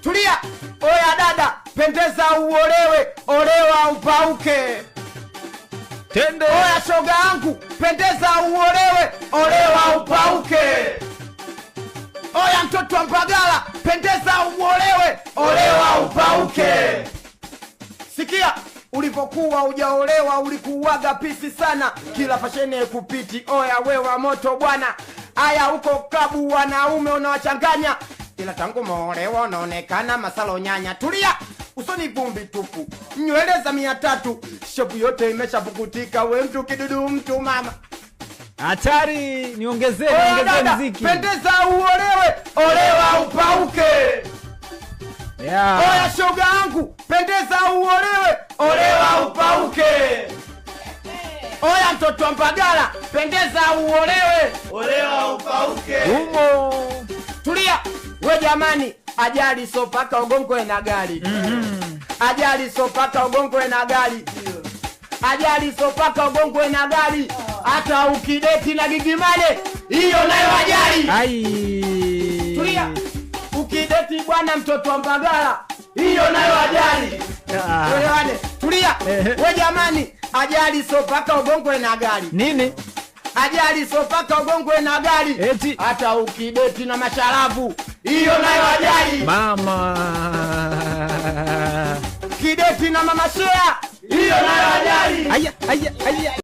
Tulia. Oya dada, pendeza uolewe, olewa upauke. Tende. Oya shoga yangu, pendeza uolewe, olewa upauke. Oya mtoto wa Mbagala, pendeza uolewe, olewa upauke. Sikia, ulipokuwa hujaolewa ulikuwaga pisi sana, kila fashene kupiti. Oya wewa moto bwana, aya uko klabu wanaume unawachanganya, ila tangu moolewa unaonekana masalo nyanya. Tulia, usoni vumbi tupu, nywele za 300, shopu yote imeshapukutika, we mtu kidudu mtu mama. Hatari, niongezee mziki. Pendeza uolewe, olewa upauke. Yeah. Oya shoga yangu, pendeza uolewe, olewa upauke. Oya mtoto wa Mbagala, pendeza uolewe, olewa upauke. Umo. Tulia, we jamani, ajali sopaka ugongwe na gari. Ajali sopaka ugongwe na gari. Ajali sopaka ugongwe na gari. Hata ukideti na Gigimane, hiyo nayo ajali. Ai. Tulia, ukideti bwana mtoto wa Mbagala, hiyo nayo ajali. Wewe tulia, we jamani, ajali sopaka ugongwe na gari. Nini? Ajali sopaka ugongwe na gari. Eti. Hata ukideti na masharabu, hiyo nayo ajali. Mama. Kideti na mama shea, hiyo nayo ajali. Aya.